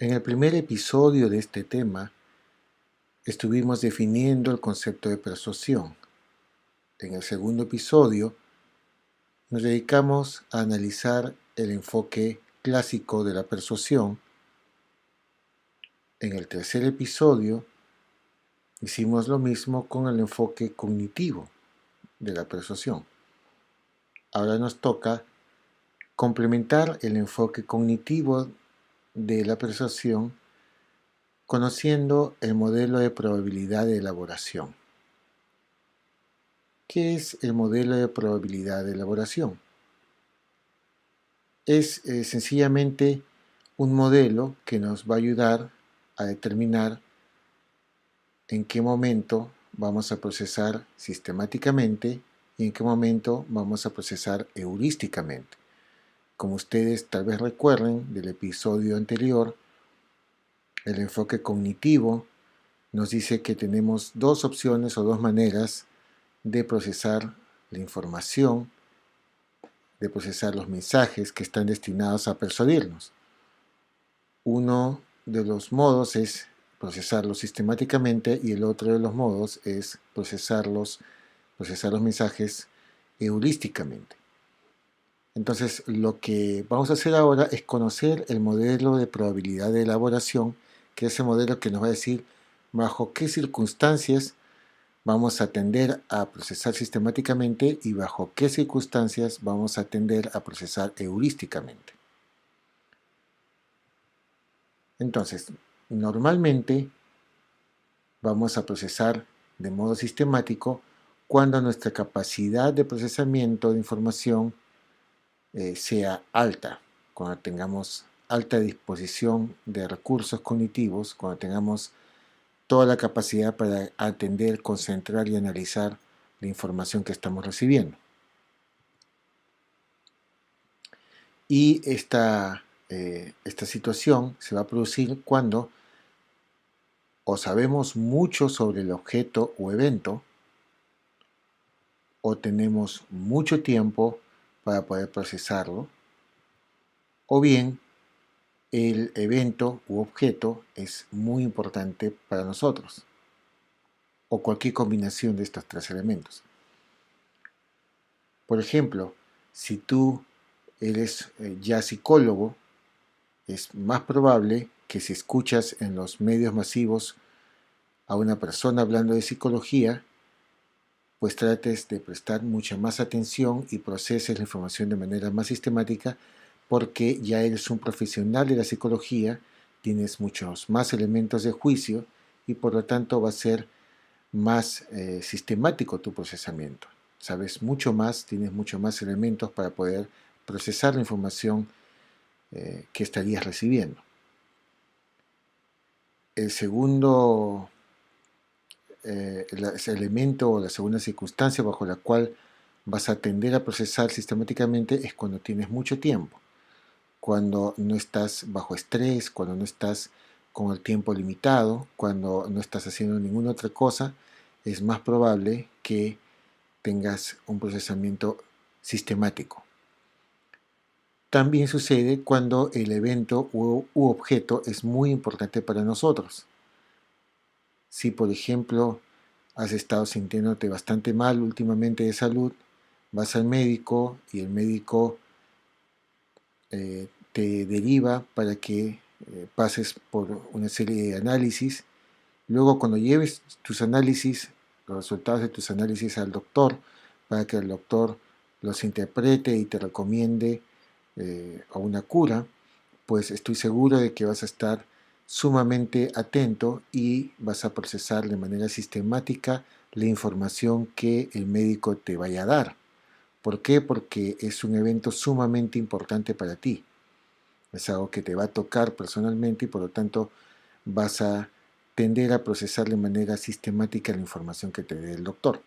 En el primer episodio de este tema estuvimos definiendo el concepto de persuasión. En el segundo episodio nos dedicamos a analizar el enfoque clásico de la persuasión. En el tercer episodio hicimos lo mismo con el enfoque cognitivo de la persuasión. Ahora nos toca complementar el enfoque cognitivo de la persuasión conociendo el modelo de probabilidad de elaboración. ¿Qué es el modelo de probabilidad de elaboración? Es sencillamente un modelo que nos va a ayudar a determinar en qué momento vamos a procesar sistemáticamente y en qué momento vamos a procesar heurísticamente. Como ustedes tal vez recuerden del episodio anterior, el enfoque cognitivo nos dice que tenemos dos opciones o dos maneras de procesar la información, de procesar los mensajes que están destinados a persuadirnos. Uno de los modos es procesarlos sistemáticamente y el otro de los modos es procesar los mensajes heurísticamente. Entonces, lo que vamos a hacer ahora es conocer el modelo de probabilidad de elaboración, que es el modelo que nos va a decir bajo qué circunstancias vamos a tender a procesar sistemáticamente y bajo qué circunstancias vamos a tender a procesar heurísticamente. Entonces, normalmente vamos a procesar de modo sistemático cuando nuestra capacidad de procesamiento de información sea alta, cuando tengamos alta disposición de recursos cognitivos, cuando tengamos toda la capacidad para atender, concentrar y analizar la información que estamos recibiendo. Y esta situación se va a producir cuando o sabemos mucho sobre el objeto o evento, o tenemos mucho tiempo para poder procesarlo, o bien el evento u objeto es muy importante para nosotros, o cualquier combinación de estos tres elementos. Por ejemplo, si tú eres ya psicólogo, es más probable que si escuchas en los medios masivos a una persona hablando de psicología, pues trates de prestar mucha más atención y proceses la información de manera más sistemática porque ya eres un profesional de la psicología, tienes muchos más elementos de juicio y por lo tanto va a ser más sistemático tu procesamiento. Sabes mucho más, tienes mucho más elementos para poder procesar la información que estarías recibiendo. El segundo ese elemento o la segunda circunstancia bajo la cual vas a tender a procesar sistemáticamente es cuando tienes mucho tiempo, cuando no estás bajo estrés, cuando no estás con el tiempo limitado, cuando no estás haciendo ninguna otra cosa, es más probable que tengas un procesamiento sistemático. También sucede cuando el evento u objeto es muy importante para nosotros. Si, por ejemplo, has estado sintiéndote bastante mal últimamente de salud, vas al médico y el médico te deriva para que pases por una serie de análisis. Luego, cuando lleves tus análisis, los resultados de tus análisis al doctor, para que el doctor los interprete y te recomiende a una cura, pues estoy seguro de que vas a estar sumamente atento y vas a procesar de manera sistemática la información que el médico te vaya a dar. ¿Por qué? Porque es un evento sumamente importante para ti. Es algo que te va a tocar personalmente y por lo tanto vas a tender a procesar de manera sistemática la información que te dé el doctor.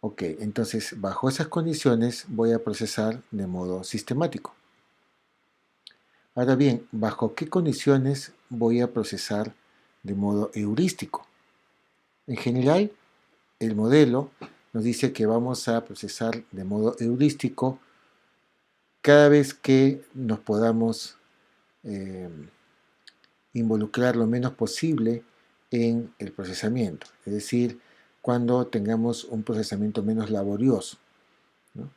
Ok, entonces bajo esas condiciones voy a procesar de modo sistemático. Ahora bien, ¿bajo qué condiciones voy a procesar de modo heurístico? En general, el modelo nos dice que vamos a procesar de modo heurístico cada vez que nos podamos eh, involucrar lo menos posible en el procesamiento, es decir, cuando tengamos un procesamiento menos laborioso, ¿no?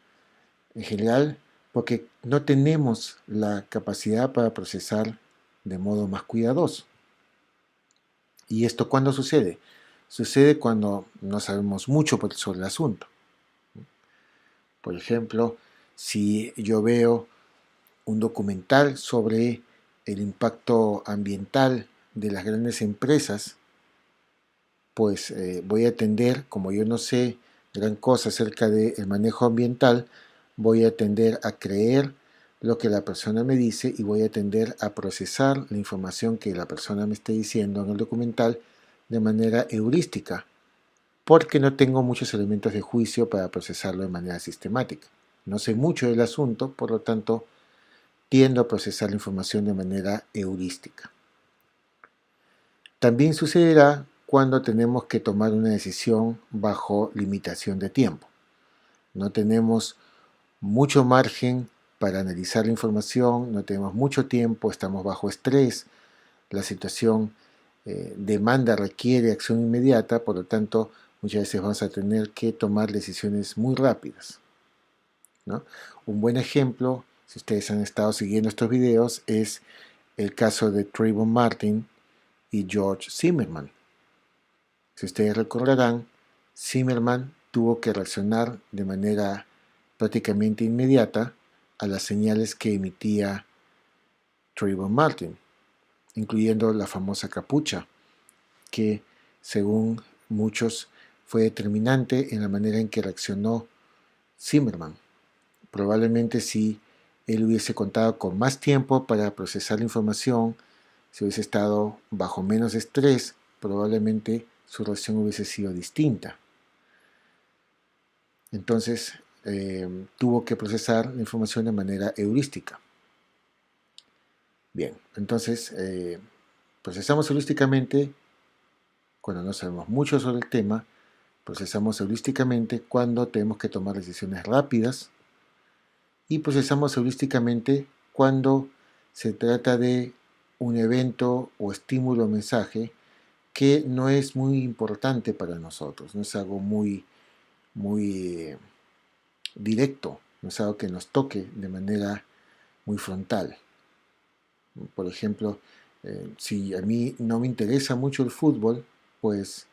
En general, porque no tenemos la capacidad para procesar de modo más cuidadoso. ¿Y esto cuándo sucede? Sucede cuando no sabemos mucho sobre el asunto. Por ejemplo, si yo veo un documental sobre el impacto ambiental de las grandes empresas, pues voy a tender, como yo no sé gran cosa acerca del manejo ambiental, voy a tender a creer lo que la persona me dice y voy a tender a procesar la información que la persona me esté diciendo en el documental de manera heurística, porque no tengo muchos elementos de juicio para procesarlo de manera sistemática. No sé mucho del asunto, por lo tanto, tiendo a procesar la información de manera heurística. También sucederá cuando tenemos que tomar una decisión bajo limitación de tiempo. No tenemos mucho margen para analizar la información, no tenemos mucho tiempo, estamos bajo estrés, la situación requiere acción inmediata, por lo tanto, muchas veces vamos a tener que tomar decisiones muy rápidas, ¿no? Un buen ejemplo, si ustedes han estado siguiendo estos videos, es el caso de Trayvon Martin y George Zimmerman. Si ustedes recordarán, Zimmerman tuvo que reaccionar de manera prácticamente inmediata a las señales que emitía Trayvon Martin, incluyendo la famosa capucha, que según muchos fue determinante en la manera en que reaccionó Zimmerman. Probablemente si él hubiese contado con más tiempo para procesar la información, si hubiese estado bajo menos estrés, probablemente su reacción hubiese sido distinta. Entonces, tuvo que procesar la información de manera heurística. Bien, entonces procesamos heurísticamente cuando no sabemos mucho sobre el tema, procesamos heurísticamente cuando tenemos que tomar decisiones rápidas y procesamos heurísticamente cuando se trata de un evento o estímulo o mensaje que no es muy importante para nosotros, no es algo muy directo, no es algo que nos toque de manera muy frontal. Por ejemplo, si a mí no me interesa mucho el fútbol, pues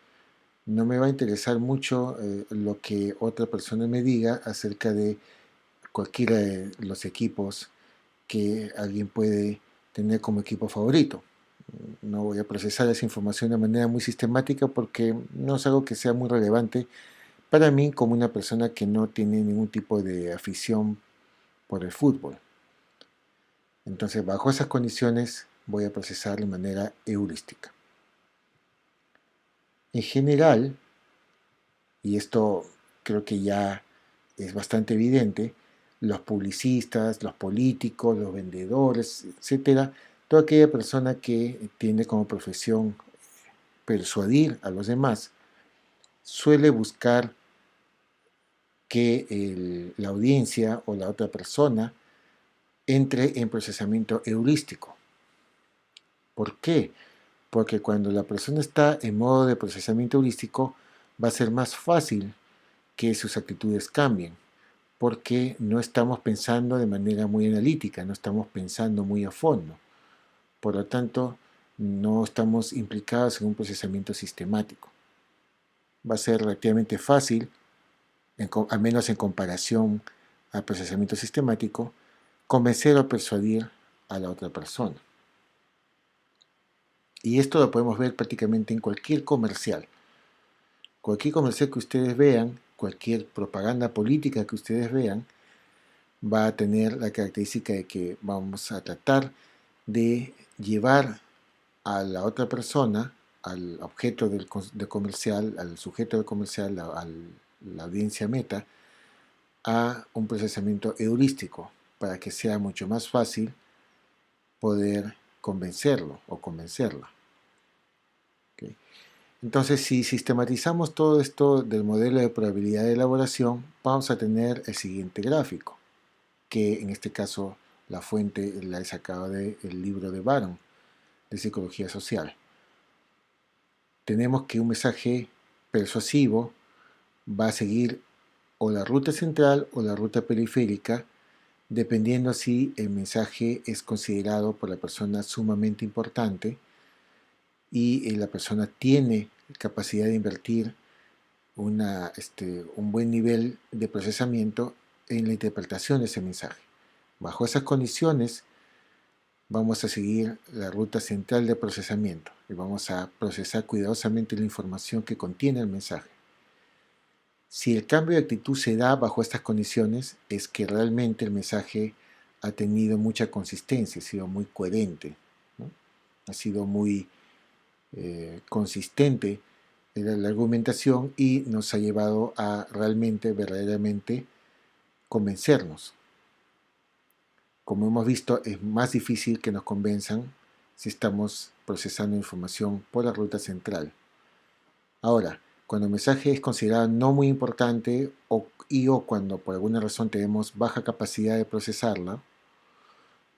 no me va a interesar mucho lo que otra persona me diga acerca de cualquiera de los equipos que alguien puede tener como equipo favorito. No voy a procesar esa información de manera muy sistemática porque no es algo que sea muy relevante para mí como una persona que no tiene ningún tipo de afición por el fútbol. Entonces, bajo esas condiciones, voy a procesar de manera heurística. En general, y esto creo que ya es bastante evidente, los publicistas, los políticos, los vendedores, etcétera, toda aquella persona que tiene como profesión persuadir a los demás, suele buscar que la audiencia o la otra persona entre en procesamiento heurístico. ¿Por qué? Porque cuando la persona está en modo de procesamiento heurístico, va a ser más fácil que sus actitudes cambien, porque no estamos pensando de manera muy analítica, no estamos pensando muy a fondo. Por lo tanto, no estamos implicados en un procesamiento sistemático. Va a ser relativamente fácil, al menos en comparación al procesamiento sistemático, convencer o persuadir a la otra persona. Y esto lo podemos ver prácticamente en cualquier comercial. Cualquier comercial que ustedes vean, cualquier propaganda política que ustedes vean, va a tener la característica de que vamos a tratar de llevar a la otra persona, al objeto del comercial, al sujeto del comercial, a la audiencia meta, a un procesamiento heurístico para que sea mucho más fácil poder convencerlo o convencerla. ¿Okay? Entonces, si sistematizamos todo esto del modelo de probabilidad de elaboración, vamos a tener el siguiente gráfico, que en este caso La fuente la he sacado del libro de Baron, de Psicología Social. Tenemos que un mensaje persuasivo va a seguir o la ruta central o la ruta periférica, dependiendo si el mensaje es considerado por la persona sumamente importante y la persona tiene capacidad de invertir un buen nivel de procesamiento en la interpretación de ese mensaje. Bajo esas condiciones vamos a seguir la ruta central de procesamiento y vamos a procesar cuidadosamente la información que contiene el mensaje. Si el cambio de actitud se da bajo estas condiciones, es que realmente el mensaje ha tenido mucha consistencia, ha sido muy coherente, ¿no? Ha sido muy consistente en la argumentación y nos ha llevado a realmente, verdaderamente convencernos. Como hemos visto, es más difícil que nos convenzan si estamos procesando información por la ruta central. Ahora, cuando el mensaje es considerado no muy importante o cuando por alguna razón tenemos baja capacidad de procesarla,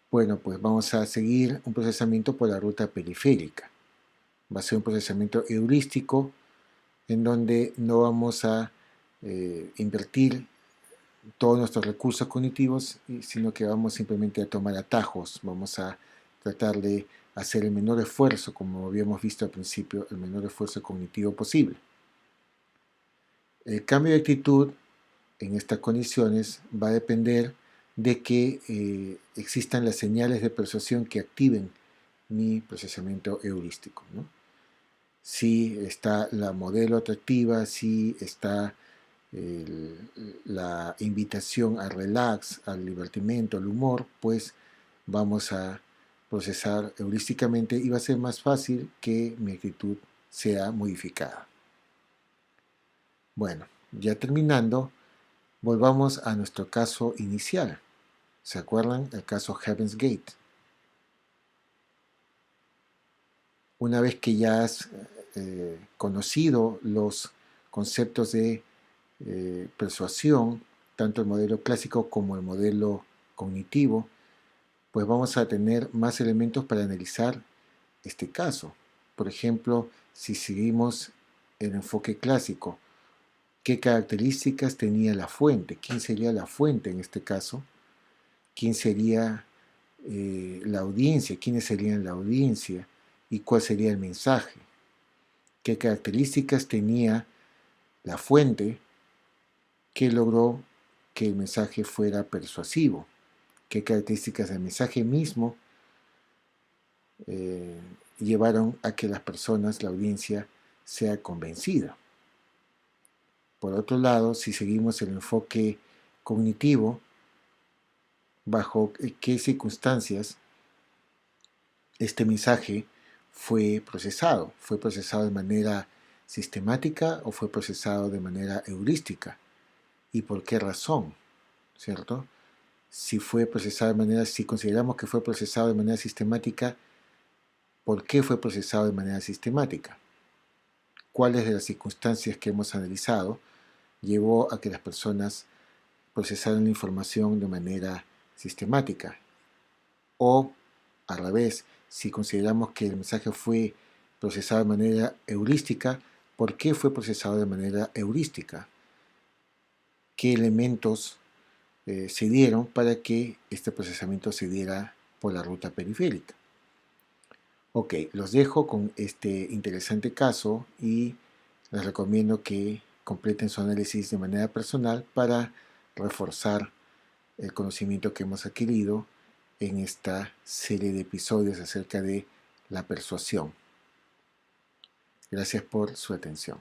bueno, pues vamos a seguir un procesamiento por la ruta periférica. Va a ser un procesamiento heurístico en donde no vamos a invertir todos nuestros recursos cognitivos, sino que vamos simplemente a tomar atajos, vamos a tratar de hacer el menor esfuerzo, como habíamos visto al principio, el menor esfuerzo cognitivo posible. El cambio de actitud en estas condiciones va a depender de que existan las señales de persuasión que activen mi procesamiento heurístico, ¿no? Si está la modelo atractiva, si está la invitación al relax, al divertimento, al humor, pues vamos a procesar heurísticamente y va a ser más fácil que mi actitud sea modificada. Bueno, ya terminando, volvamos a nuestro caso inicial. ¿Se acuerdan? El caso Heaven's Gate. Una vez que ya has conocido los conceptos de persuasión, tanto el modelo clásico como el modelo cognitivo, pues vamos a tener más elementos para analizar este caso. Por ejemplo, si seguimos el enfoque clásico, ¿qué características tenía la fuente? ¿Quién sería la fuente en este caso? ¿Quién sería la audiencia? ¿Quiénes serían la audiencia? ¿Y cuál sería el mensaje? ¿Qué características tenía la fuente que logró que el mensaje fuera persuasivo? ¿Qué características del mensaje mismo llevaron a que las personas, la audiencia, sea convencida? Por otro lado, si seguimos el enfoque cognitivo, bajo qué circunstancias este mensaje fue procesado. ¿Fue procesado de manera sistemática o fue procesado de manera heurística? ¿Y por qué razón? ¿Cierto? Si fue procesado de manera, si consideramos que fue procesado de manera sistemática, ¿por qué fue procesado de manera sistemática? ¿Cuáles de las circunstancias que hemos analizado llevó a que las personas procesaran la información de manera sistemática? O, al revés, si consideramos que el mensaje fue procesado de manera heurística, ¿por qué fue procesado de manera heurística? ¿Qué elementos se dieron para que este procesamiento se diera por la ruta periférica? Ok, los dejo con este interesante caso y les recomiendo que completen su análisis de manera personal para reforzar el conocimiento que hemos adquirido en esta serie de episodios acerca de la persuasión. Gracias por su atención.